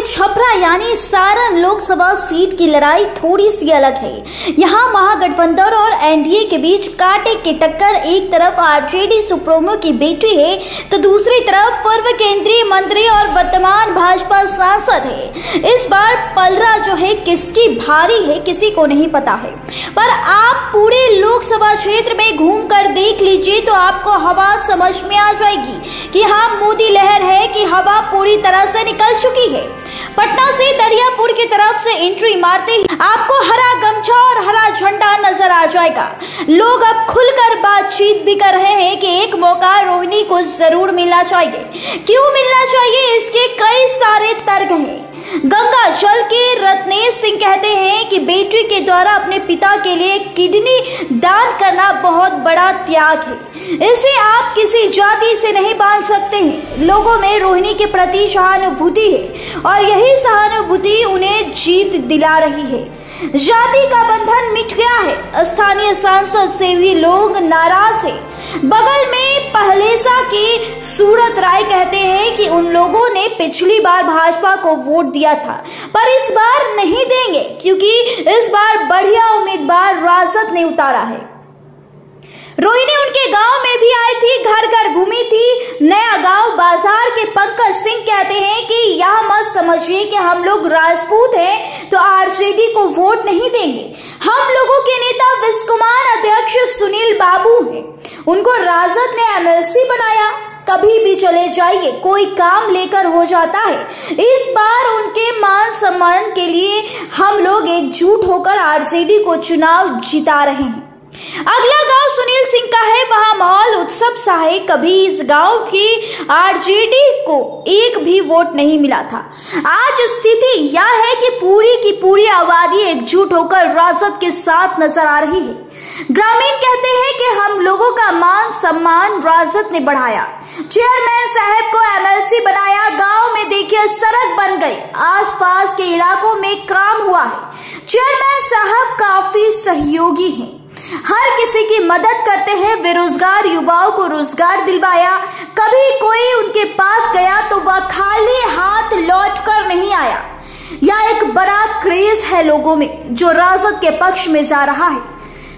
छपरा यानी सारण लोकसभा सीट की लड़ाई थोड़ी सी अलग है। यहाँ महागठबंधन और एनडीए के बीच कांटे की टक्कर। एक तरफ आरजेडी सुप्रीमो की बेटी है तो दूसरी तरफ पूर्व केंद्रीय मंत्री और वर्तमान भाजपा सांसद है। इस बार पलड़ा जो है किसकी भारी है किसी को नहीं पता है, पर आप पूरे लोकसभा क्षेत्र में घूम कर देख लीजिए तो आपको हवा समझ में आ जाएगी कि हाँ मोदी लहर है कि हवा पूरी तरह से निकल चुकी है। पटना से दरियापुर की तरफ से एंट्री मारते ही आपको हरा गमछा और हरा झंडा नजर आ जाएगा। लोग अब खुलकर बातचीत भी कर रहे हैं कि एक मौका रोहिणी को जरूर मिलना चाहिए। क्यों मिलना चाहिए, इसके कई सारे तर्क हैं। गंगा जल के रत्नेश सिंह कहते हैं कि बेटी के द्वारा अपने पिता के लिए किडनी दान करना बहुत बड़ा त्याग है, इसे आप किसी जाति से नहीं बांध सकते हैं। लोगों में रोहिणी के प्रति सहानुभूति है और यही सहानुभूति उन्हें जीत दिला रही है। जाति का बंधन मिट गया है। स्थानीय सांसद से भी लोग नाराज हैं। बगल में पहलेसा के सूरत राय कहते हैं कि उन लोगों ने पिछली बार भाजपा को वोट दिया था पर इस बार नहीं देंगे क्योंकि इस बार बढ़िया उम्मीदवार राजद ने उतारा है। रोहिणी उनके गांव में भी आई थी, घर घर घूमी थी। नया गांव बाजार के पंकज सिंह कहते हैं कि यह मत समझिए कि हम लोग राजपूत हैं तो आरजेडी को वोट नहीं देंगे। हम लोगों के नेता विस्कुमान अध्यक्ष सुनील बाबू हैं, उनको राजद ने एमएलसी बनाया। कभी भी चले जाइए, कोई काम लेकर हो जाता है। इस बार उनके मान सम्मान के लिए हम लोग एकजुट होकर आरजेडी को चुनाव जिता रहे हैं। अगला गांव सुनील सिंह का है, वहां माहौल उत्सव सा है। कभी इस गांव की आरजेडी को एक भी वोट नहीं मिला था। आज स्थिति यह है कि पूरी की पूरी आबादी एकजुट होकर राजद के साथ नजर आ रही है। ग्रामीण कहते हैं कि हम लोगों का मान सम्मान राजद ने बढ़ाया, चेयरमैन साहब को एमएलसी बनाया। गांव में देखिए सड़क बन गई, आसपास के इलाकों में काम हुआ है। चेयरमैन साहब काफी सहयोगी हैं, हर किसी की मदद करते हैं। बेरोजगार युवाओं को रोजगार दिलवाया। कभी कोई उनके पास गया तो वह खाली हाथ लौटकर नहीं आया। यह एक बड़ा क्रेज है लोगों में जो राजद के पक्ष में जा रहा है।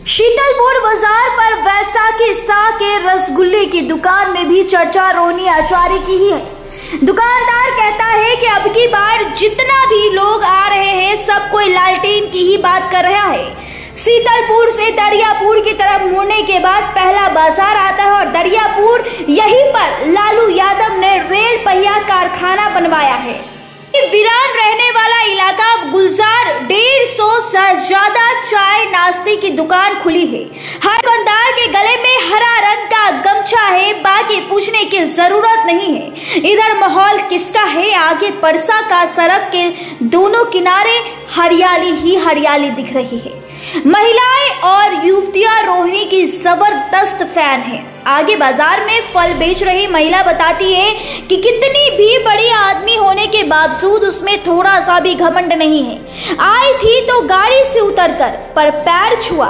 शीतलपुर बाजार पर वैशाखी शाह के रसगुल्ले की दुकान में भी चर्चा रोहिणी आचार्य की ही है। दुकानदार कहता है कि अब की बार जितना भी लोग आ रहे हैं सब कोई लालटेन की ही बात कर रहा है। शीतलपुर से दरियापुर की तरफ मुड़ने के बाद पहला बाजार आता है और दरियापुर यहीं पर लालू यादव ने रेल पहिया कारखाना बनवाया है। वीरान रहने वाला इलाका गुलजार 150 से ज्यादा चाय नाश्ते की दुकान खुली है। हर दुकानदार के गले में हरा रंग का गमछा है, बाकी पूछने की जरूरत नहीं है। इधर माहौल किसका है, आगे परसा का सड़क के दोनों किनारे हरियाली ही हरियाली दिख रही है। महिलाएं और युवतियां रोहिणी की जबरदस्त फैन हैं। आगे बाजार में फल बेच रही महिला बताती है कि कितनी भी बड़ी आदमी होने के बावजूद उसमें थोड़ा सा भी घमंड नहीं है। आई थी तो गाड़ी से उतरकर पर पैर छुआ।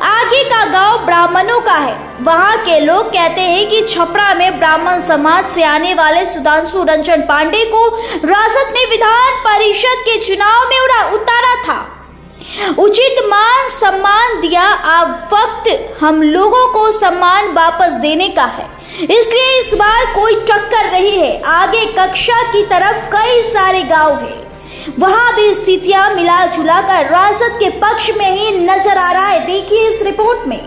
आगे का गांव ब्राह्मणों का है। वहां के लोग कहते हैं कि छपरा में ब्राह्मण समाज से आने वाले सुधांशु रंजन पांडे को राजद ने विधान परिषद के चुनाव में उतारा था, उचित मान सम्मान दिया। अब वक्त हम लोगों को सम्मान वापस देने का है, इसलिए इस बार कोई टक्कर नहीं है। आगे कक्षा की तरफ कई सारे गांव हैं, वहां भी स्थितियां मिला जुला कर राजद के पक्ष में ही नजर आ रहा है। देखिए इस रिपोर्ट में।